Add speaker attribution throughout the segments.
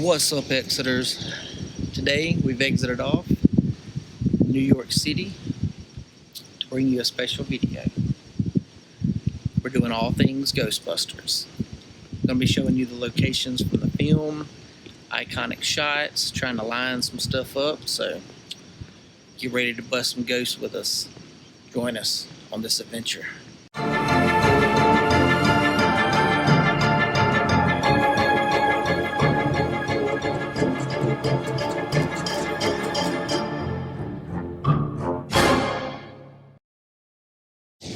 Speaker 1: What's up, Exiters? Today we've exited off New York City to bring you a special video. We're doing all things Ghostbusters. I'm going to be showing you the locations from the film, iconic shots, trying to line some stuff up, so get ready to bust some ghosts with us. Join us on this adventure.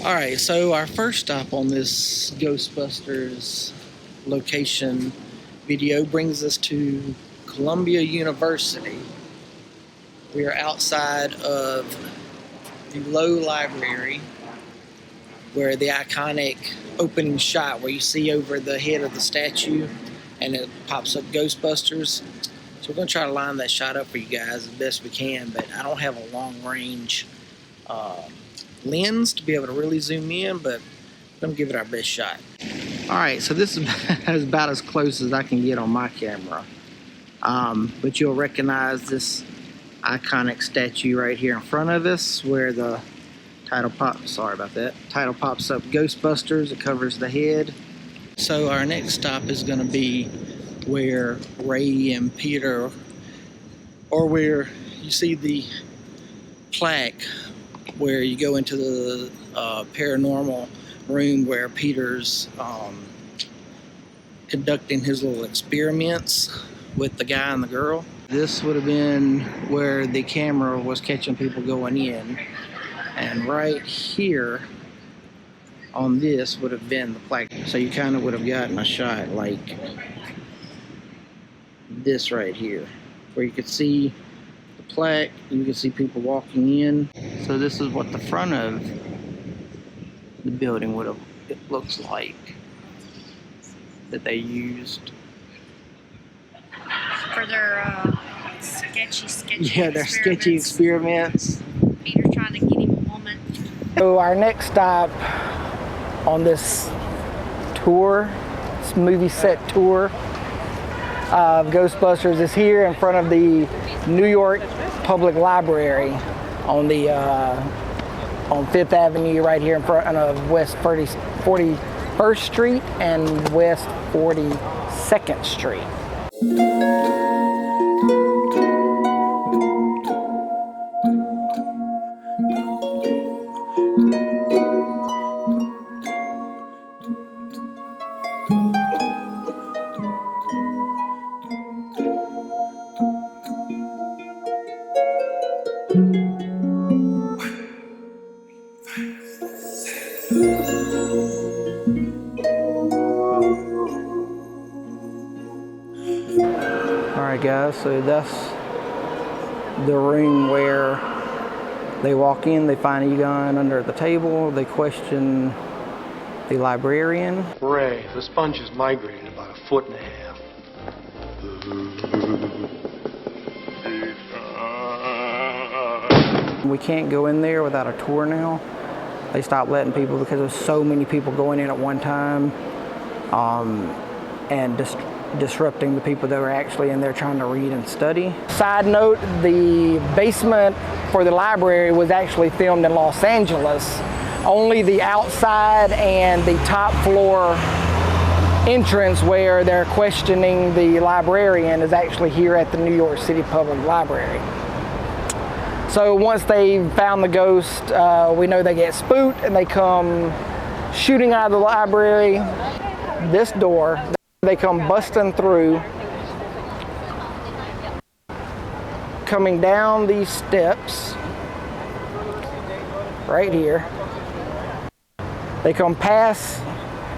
Speaker 1: Alright, so our first stop on this Ghostbusters location video brings us to Columbia University. We are outside of the Low Library, where the iconic opening shot where you see over the head of the statue and it pops up Ghostbusters. So we're going to try to line that shot up for you guys as best we can, but I don't have a long range lens to be able to really zoom in, but I'm going to give it our best shot. Alright, so this is about as close as I can get on my camera. But you'll recognize this iconic statue right here in front of us where the title pops up, Ghostbusters. It covers the head. So our next stop is going to be where Ray and Peter, or where you see the plaque where you go into the paranormal room where Peter's conducting his little experiments with the guy and the girl. This would have been where the camera was catching people going in, and right here on this would have been the plaque. So you kind of would have gotten a shot like this right here, where you could see the plaque and you could see people walking in. So this is what the front of the building would have, it looks like, that they used
Speaker 2: for their sketchy
Speaker 1: yeah, their sketchy experiments.
Speaker 2: Peter's trying to get him a woman.
Speaker 3: So our next stop on this tour, this movie set tour of Ghostbusters, is here in front of the New York Public Library on the on 5th Avenue, right here in front of West 41st Street and West 42nd Street. Alright guys, so that's the room where they walk in, they find a gun under the table, they question the librarian.
Speaker 4: Ray, the sponge has migrated about 1.5 feet.
Speaker 3: We can't go in there without a tour now. They stopped letting people because there's so many people going in at one time, and disrupting the people that were actually in there trying to read and study. Side note, the basement for the library was actually filmed in Los Angeles. Only the outside and the top floor entrance where they're questioning the librarian is actually here at the New York City Public Library. So once they found the ghost, we know they get spooked and they come shooting out of the library. This door, they come busting through, coming down these steps right here. They come past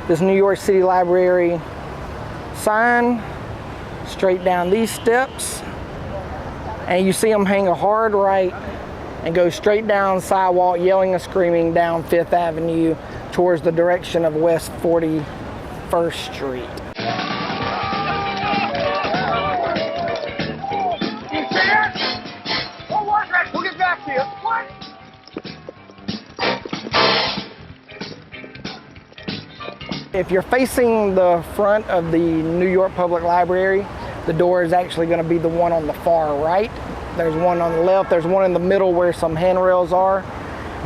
Speaker 3: this New York City Library sign, straight down these steps, and you see them hang a hard right and go straight down the sidewalk, yelling and screaming down 5th Avenue towards the direction of West 41st Street.
Speaker 4: We'll get back to you. What?
Speaker 3: If you're facing the front of the New York Public Library, The door is actually going to be the one on the far right. There's one on the left. There's one in the middle where some handrails are.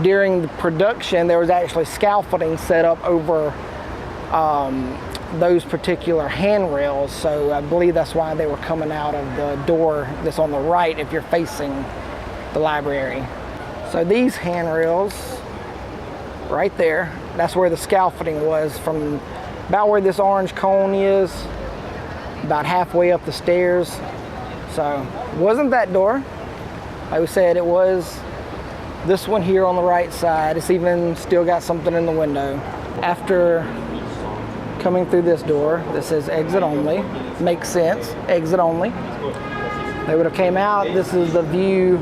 Speaker 3: During the production, there was actually scaffolding set up over those particular handrails. So I believe that's why they were coming out of the door that's on the right if you're facing the library. So these handrails right there, that's where the scaffolding was, from about where this orange cone is, about halfway up the stairs. So it wasn't that door. Like we said, it was this one here on the right side. It's even still got something in the window. After coming through this door, this says exit only. Makes sense, exit only. They would have came out. This is the view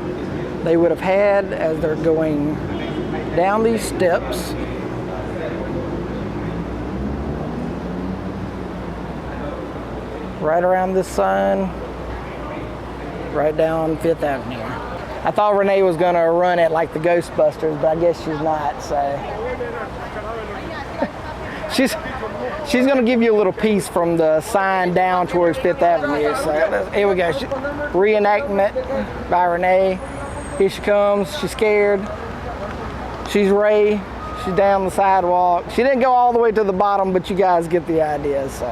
Speaker 3: they would have had as they're going down these steps. Right around this sign, right down Fifth Avenue. I thought Renee was gonna run it like the Ghostbusters, but I guess she's not, so. she's gonna give you a little piece from the sign down towards Fifth Avenue. So here we go, reenactment by Renee. Here she comes, she's scared. She's Ray, she's down the sidewalk. She didn't go all the way to the bottom, but you guys get the idea, so.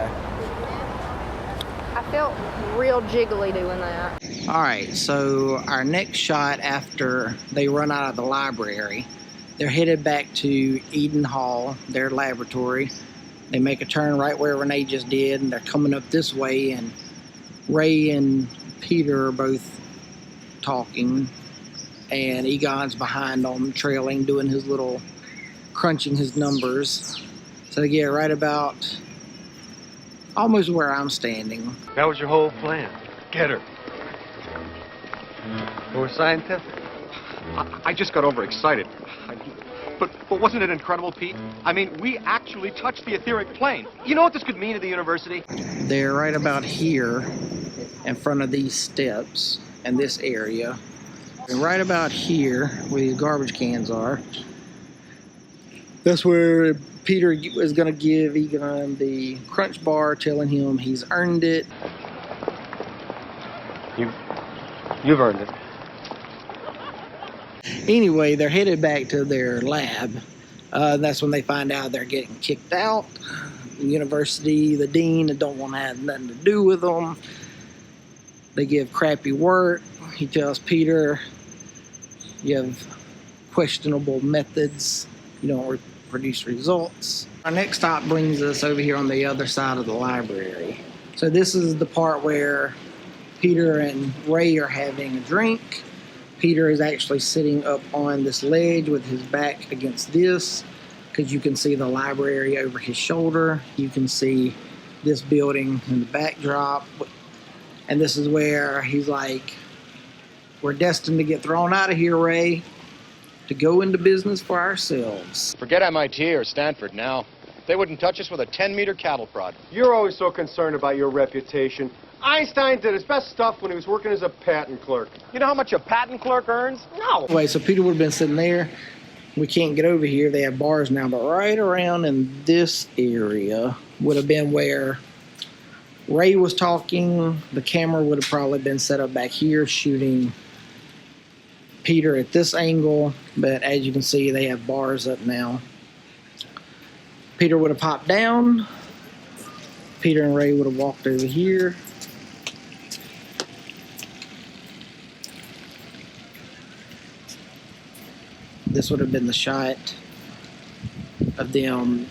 Speaker 5: I felt real jiggly doing that.
Speaker 1: All right, so our next shot after they run out of the library, they're headed back to Eden Hall, their laboratory. They make a turn right where Renee just did, and they're coming up this way, and Ray and Peter are both talking, and Egon's behind them, trailing, doing his little, crunching his numbers. So they get right about almost where I'm standing.
Speaker 4: That was your whole plan. Get her. It was scientific.
Speaker 6: I just got overexcited. But wasn't it incredible, Pete? I mean, we actually touched the etheric plane. You know what this could mean to the university?
Speaker 1: They're right about here in front of these steps in this area. And right about here where these garbage cans are, that's where Peter is going to give Egon the crunch bar, telling him he's earned it.
Speaker 4: You've earned it.
Speaker 1: Anyway, they're headed back to their lab. That's when they find out they're getting kicked out. The university, the dean, don't want to have nothing to do with them. They give crappy work. He tells Peter, you have questionable methods. You don't produce results. Our next stop brings us over here on the other side of the library. So this is the part where Peter and Ray are having a drink. Peter is actually sitting up on this ledge with his back against this, because you can see the library over his shoulder. You can see this building in the backdrop. And this is where he's like, we're destined to get thrown out of here, Ray, to go into business for ourselves.
Speaker 7: Forget MIT or Stanford now. They wouldn't touch us with a 10-meter cattle prod.
Speaker 4: You're always so concerned about your reputation. Einstein did his best stuff when he was working as a patent clerk.
Speaker 6: You know how much a patent clerk earns? No.
Speaker 1: Anyway, so Peter would have been sitting there. We can't get over here. They have bars now, but right around in this area would have been where Ray was talking. The camera would have probably been set up back here shooting Peter at this angle, but as you can see, they have bars up now. Peter would have popped down. Peter and Ray would have walked over here. This would have been the shot of them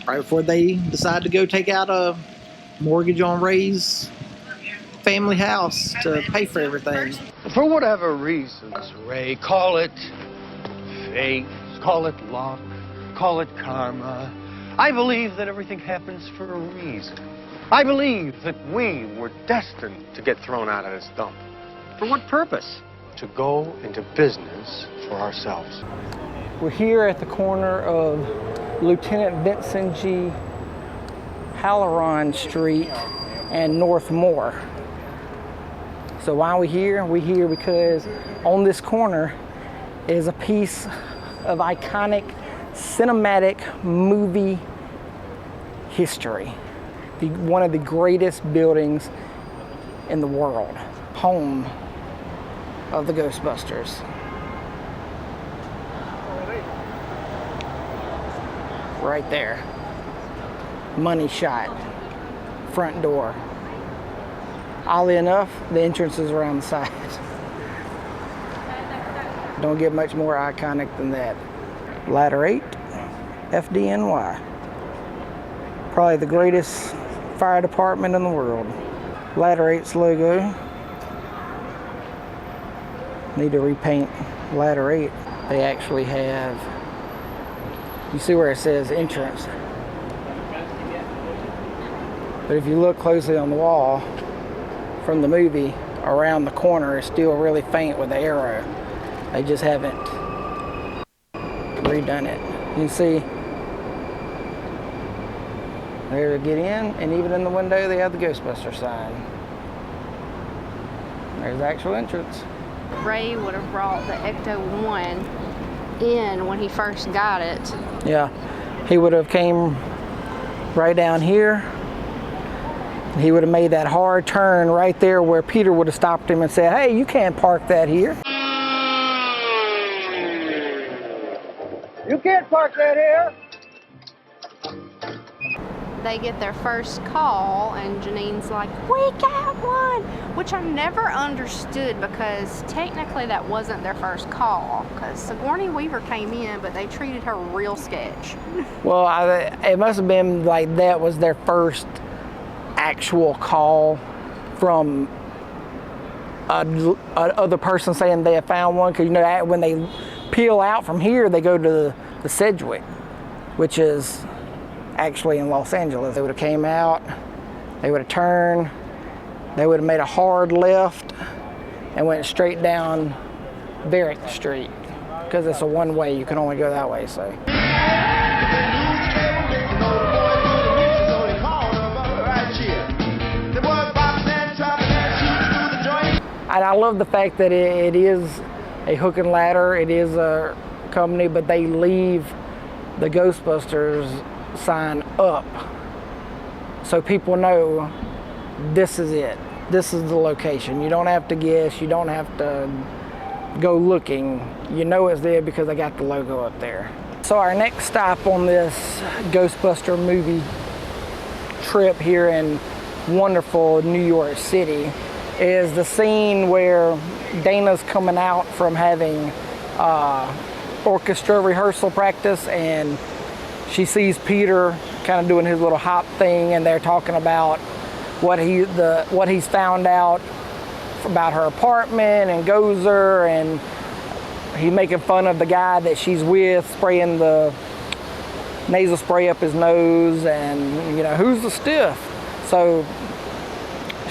Speaker 1: right before they decide to go take out a mortgage on Ray's family house to pay for everything.
Speaker 6: For whatever reasons, Ray, call it fate, call it luck, call it karma. I believe that everything happens for a reason. I believe that we were destined to get thrown out of this dump. For what purpose? To go into business for ourselves.
Speaker 3: We're here at the corner of Lieutenant Vincent G. Halloran Street and North Moore. So why are we here? We're here because on this corner is a piece of iconic cinematic movie history. one of the greatest buildings in the world. Home of the Ghostbusters. Right there. Money shot. Front door. Oddly enough, the entrance is around the side. Don't get much more iconic than that. Ladder 8, FDNY. Probably the greatest fire department in the world. Ladder 8's logo. Need to repaint Ladder 8. They actually have, you see where it says entrance. But if you look closely on the wall from the movie, around the corner is still really faint with the arrow. They just haven't redone it. You can see there to get in, and even in the window they have the Ghostbuster sign. There's the actual entrance.
Speaker 5: Ray would have brought the Ecto-1 in when he first got it.
Speaker 3: Yeah, he would have came right down here. He would have made that hard turn right there where Peter would have stopped him and said, "Hey, you can't park that here."
Speaker 6: You can't park that here.
Speaker 5: They get their first call, and Janine's like, "We got one," which I never understood because technically that wasn't their first call. Because Sigourney Weaver came in, but they treated her real sketch.
Speaker 3: Well, it must have been like that was their first actual call from other person saying they had found one. Because you know when they peel out from here, they go to the Sedgwick, which is actually in Los Angeles. They would have came out, they would have turned, they would have made a hard left and went straight down Varick Street because it's a one-way. You can only go that way. So. And I love the fact that it is a hook and ladder. It is a company, but they leave the Ghostbusters sign up so people know this is it. This is the location. You don't have to guess. You don't have to go looking. You know it's there because they got the logo up there. So our next stop on this Ghostbuster movie trip here in wonderful New York City is the scene where Dana's coming out from having orchestra rehearsal practice, and she sees Peter kind of doing his little hop thing, and they're talking about what he's found out about her apartment and Gozer, and he's making fun of the guy that she's with, spraying the nasal spray up his nose, and you know, who's the stiff? So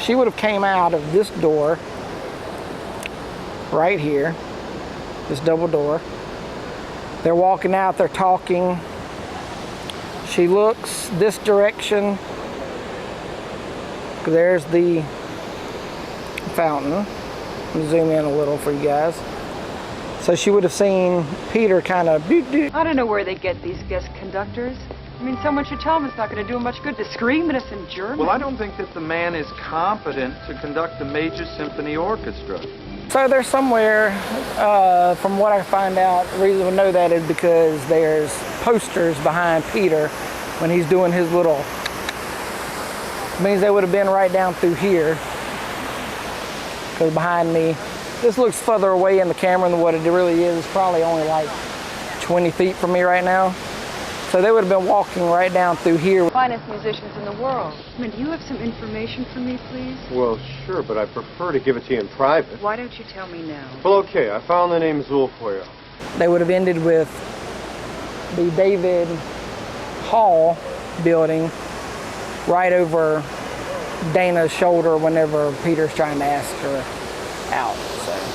Speaker 3: she would have came out of this door right here, this double door. They're walking out, they're talking. She looks this direction. There's the fountain. Let me zoom in a little for you guys. So she would have seen Peter kind of
Speaker 8: I don't know where they get these guest conductors. I mean, someone should tell them it's not going to do them much good to scream at us in German.
Speaker 9: Well, I don't think that the man is competent to conduct a major symphony orchestra.
Speaker 3: So there's somewhere, from what I find out, the reason we know that is because there's posters behind Peter when he's doing his little, means they would have been right down through here. Because behind me, this looks further away in the camera than what it really is. It's probably only like 20 feet from me right now. So they would have been walking right down through here.
Speaker 8: Finest musicians in the world. I mean, do you have some information for me, please?
Speaker 4: Well, sure, but I prefer to give it to you in private.
Speaker 8: Why don't you tell me now?
Speaker 4: Well, okay, I found the name Zool for you.
Speaker 3: They would have ended with the David Hall building right over Dana's shoulder whenever Peter's trying to ask her out.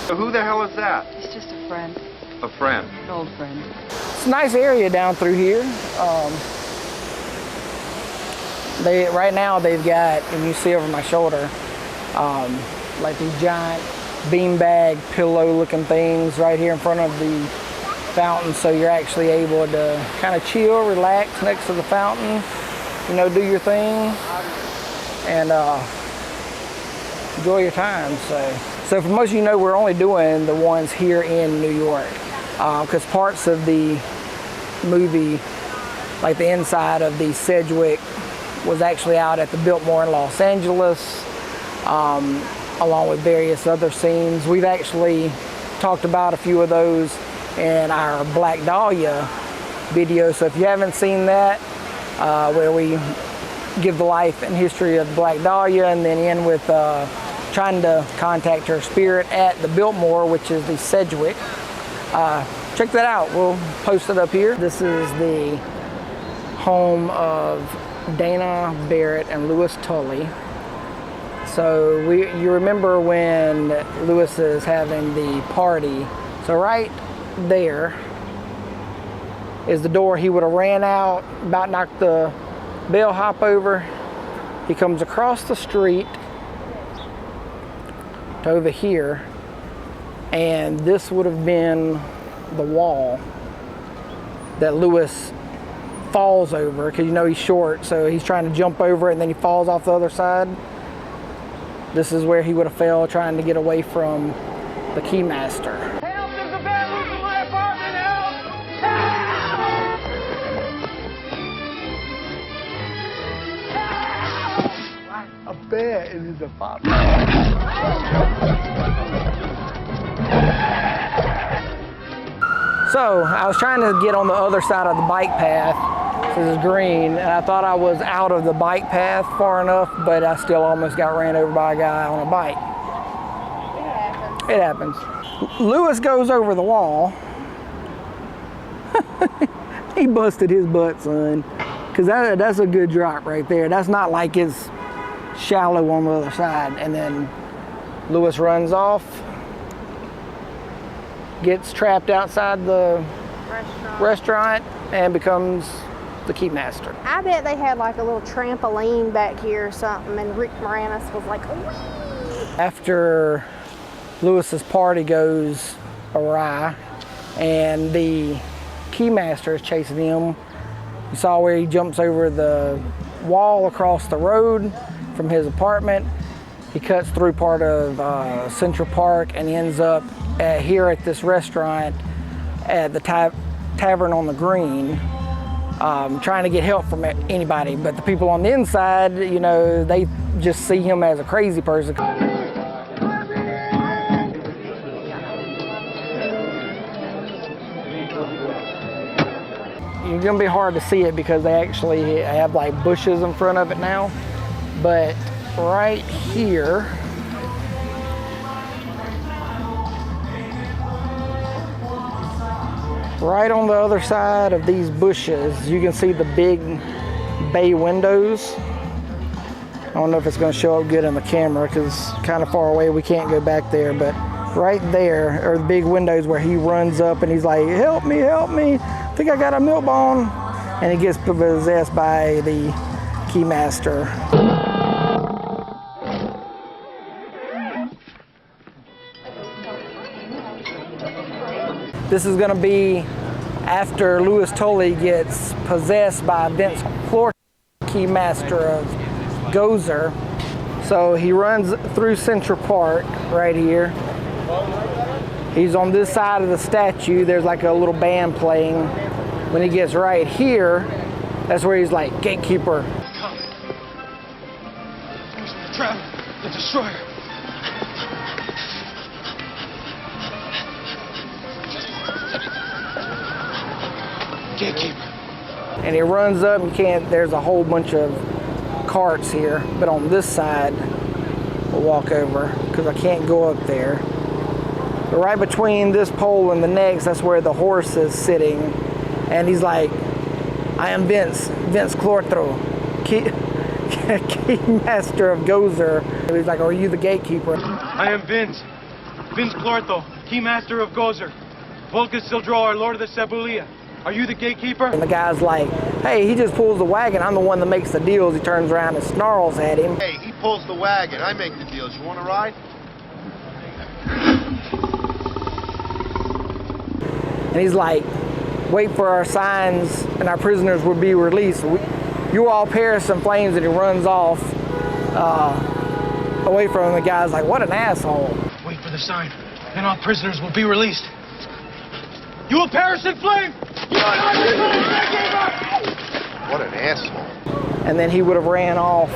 Speaker 9: So who the hell is that?
Speaker 8: He's just a friend.
Speaker 9: A friend.
Speaker 8: An old friend.
Speaker 3: It's a nice area down through here. Right now they've got, and you see over my shoulder, like these giant beanbag pillow looking things right here in front of the fountain, so you're actually able to kind of chill, relax next to the fountain, you know, do your thing. and enjoy your time. So for most of you know, we're only doing the ones here in New York, because parts of the movie, like the inside of the Sedgwick, was actually out at the Biltmore in Los Angeles, along with various other scenes. We've actually talked about a few of those in our Black Dahlia video, so if you haven't seen that, where we give the life and history of Black Dahlia and then end with trying to contact her spirit at the Biltmore, which is the Sedgwick. Check that out. We'll post it up here. This is the home of Dana Barrett and Louis Tully. So you remember when Louis is having the party. So right there is the door he would have ran out, about knocked the bellhop over. He comes across the street to over here, and this would have been the wall that Louis falls over, because you know he's short, so he's trying to jump over it and then he falls off the other side. This is where he would have fell trying to get away from the Keymaster.
Speaker 6: Help! There's a bear loose in my apartment! Help!
Speaker 3: A bear in his apartment. So I was trying to get on the other side of the bike path. This is green, and I thought I was out of the bike path far enough, but I still almost got ran over by a guy on a bike. It happens. Louis goes over the wall. He busted his butt, son. Because that's a good drop right there. That's not like it's shallow on the other side. And then Louis runs off, gets trapped outside the restaurant and becomes the Keymaster.
Speaker 5: I bet they had like a little trampoline back here or something, and Rick Moranis was like, whee! After
Speaker 3: Louis's party goes awry and the Keymaster is chasing him, you saw where he jumps over the wall across the road from his apartment. He cuts through part of Central Park and he ends up here at this restaurant at the Tavern on the Green, trying to get help from anybody. But the people on the inside, you know, they just see him as a crazy person. It's gonna be hard to see it because they actually have like bushes in front of it now. But right here, right on the other side of these bushes, you can see the big bay windows. I don't know if it's gonna show up good in the camera because it's kind of far away, we can't go back there, but right there are the big windows where he runs up and he's like, help me, I think I got a milk bone. And he gets possessed by the Keymaster. This is gonna be after Louis Tully gets possessed by Vince Clortho, Keymaster of Gozer. So he runs through Central Park right here. He's on this side of the statue. There's like a little band playing. When he gets right here, that's where he's like, gatekeeper.
Speaker 6: Come. The trap, the destroyer. Gatekeeper.
Speaker 3: And he runs up, you can't, there's a whole bunch of carts here, but on this side, we'll walk over, because I can't go up there. But right between this pole and the next, that's where the horse is sitting. And he's like, I am Vince Clortho, Keymaster of Gozer. He's like, are you the gatekeeper?
Speaker 6: I am Vince Clortho, Keymaster of Gozer. Volkas Sildroar, Lord of the Sabulia. Are you the gatekeeper?
Speaker 3: And the guy's like, hey, he just pulls the wagon. I'm the one that makes the deals. He turns around and snarls at him.
Speaker 4: Hey, he pulls the wagon. I make the deals. You want to ride?
Speaker 3: And he's like, wait for our signs and our prisoners will be released. You all perish in flames, and he runs off. away from him. The guy's like, what an asshole.
Speaker 6: Wait for the sign, and all prisoners will be released. You will perish in flame!
Speaker 7: What an asshole.
Speaker 3: And then he would have ran off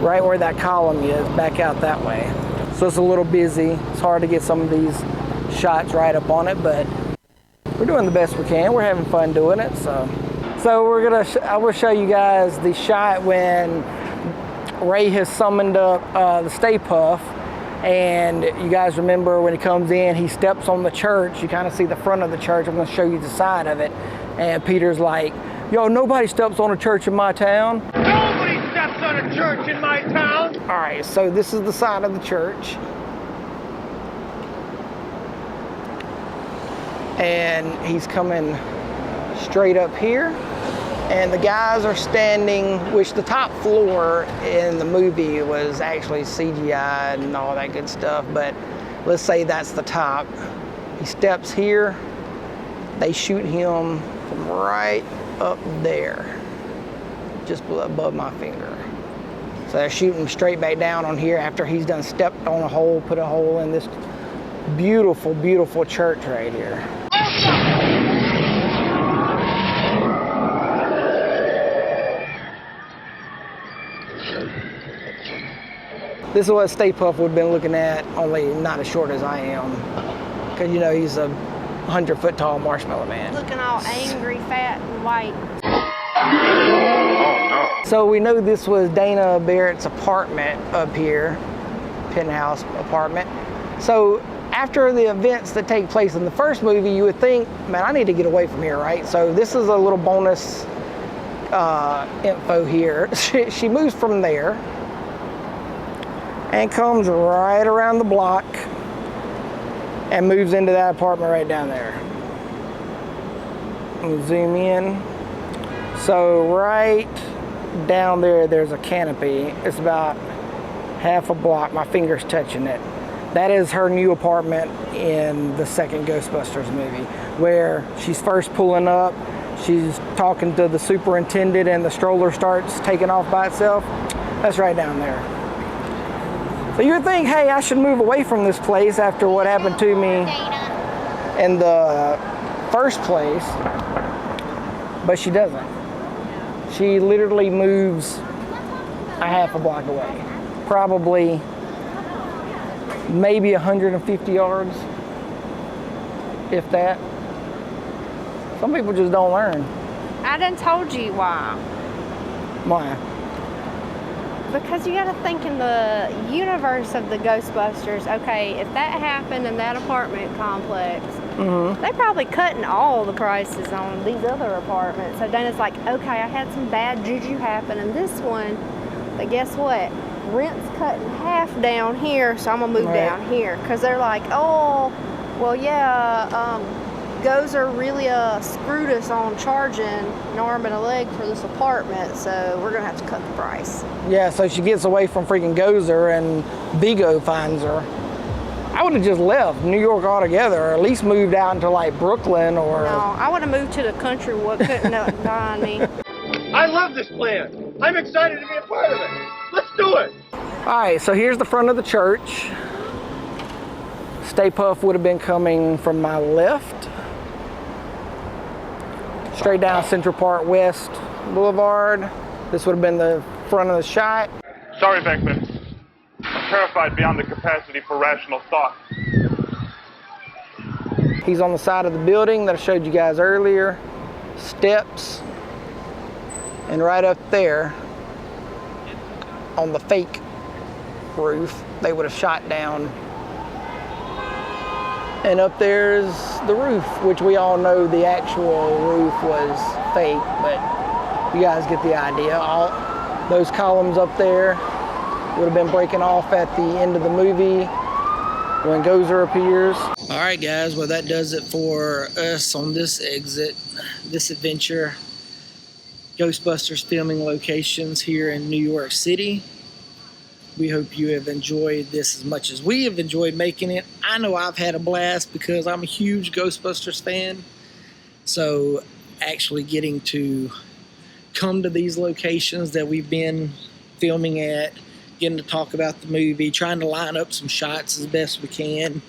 Speaker 3: right where that column is, back out that way. So it's a little busy. It's hard to get some of these shots right up on it, but we're doing the best we can. We're having fun doing it. So I will show you guys the shot when Ray has summoned up the Stay Puft. And you guys remember when he comes in, he steps on the church. You kind of see the front of the church. I'm going to show you the side of it. And Peter's like, yo, nobody steps on a church in my town.
Speaker 6: Nobody steps on a church in my town!
Speaker 3: All right, so this is the side of the church. And he's coming straight up here. And the guys are standing, which the top floor in the movie was actually CGI and all that good stuff, but let's say that's the top. He steps here, they shoot him from right up there, just above my finger. So they're shooting him straight back down on here after he's done stepped on a hole, put a hole in this beautiful, beautiful church right here. This is what Stay Puft would have been looking at, only not as short as I am. Because, you know, he's a 100-foot tall marshmallow man.
Speaker 5: Looking all angry, fat, and white.
Speaker 7: Oh, no.
Speaker 3: So we know this was Dana Barrett's apartment up here, penthouse apartment. So after the events that take place in the first movie, you would think, man, I need to get away from here, right? So this is a little bonus info here. She moves from there and comes right around the block and moves into that apartment right down there. We'll zoom in. So right down there, there's a canopy. It's about half a block. My finger's touching it. That is her new apartment in the second Ghostbusters movie, where she's first pulling up. She's talking to the superintendent and the stroller starts taking off by itself. That's right down there. So you would think, hey, I should move away from this place after what happened to me in the first place, but she doesn't. She literally moves a half a block away, probably maybe 150 yards, if that. Some people just don't learn.
Speaker 5: I done told you why.
Speaker 3: Why?
Speaker 5: Because you gotta think in the universe of the Ghostbusters, okay, if that happened in that apartment complex, they probably cutting all the prices on these other apartments. So then it's like, okay, I had some bad juju happen in this one, but guess what? Rent's cut in half down here, so I'm gonna move down here. Because they're like, oh, well, yeah, Gozer really screwed us on charging an arm and a leg for this apartment, so we're gonna have to cut the price.
Speaker 3: Yeah, so she gets away from freaking Gozer and Vigo finds her. I would have just left New York altogether, or at least moved out into like Brooklyn or...
Speaker 5: No, I would have moved to the country what couldn't find me.
Speaker 6: I love this plan. I'm excited to be a part of it. Let's do it.
Speaker 3: All right, so here's the front of the church. Stay Puft would have been coming from my left. Straight down Central Park West Boulevard. This would have been the front of the shot.
Speaker 10: Sorry, Beckman. I'm terrified beyond the capacity for rational thought.
Speaker 3: He's on the side of the building that I showed you guys earlier. Steps. And right up there, on the fake roof, they would have shot down. And up there's the roof, which we all know the actual roof was fake, but you guys get the idea. All those columns up there would have been breaking off at the end of the movie when Gozer appears.
Speaker 1: All right, guys, well, that does it for us on this exit, this adventure. Ghostbusters filming locations here in New York City. We hope you have enjoyed this as much as we have enjoyed making it. I know I've had a blast because I'm a huge Ghostbusters fan. So actually getting to come to these locations that we've been filming at, getting to talk about the movie, trying to line up some shots as best we can,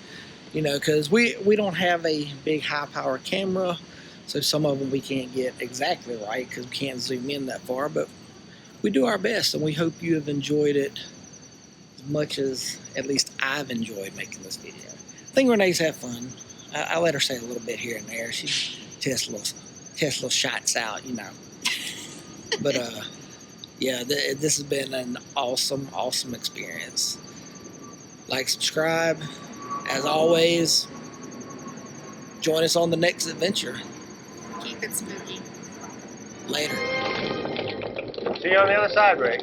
Speaker 1: you know, because we don't have a big high-power camera, so some of them we can't get exactly right because we can't zoom in that far, but we do our best, and we hope you have enjoyed it as much as at least I've enjoyed making this video. I think Renee's had fun. I let her say a little bit here and there. She tests little shots out, you know. But yeah, this has been an awesome experience. Like, subscribe. As always, join us on the next adventure.
Speaker 2: Keep it spooky.
Speaker 1: Later.
Speaker 6: See you on the other side, Ray.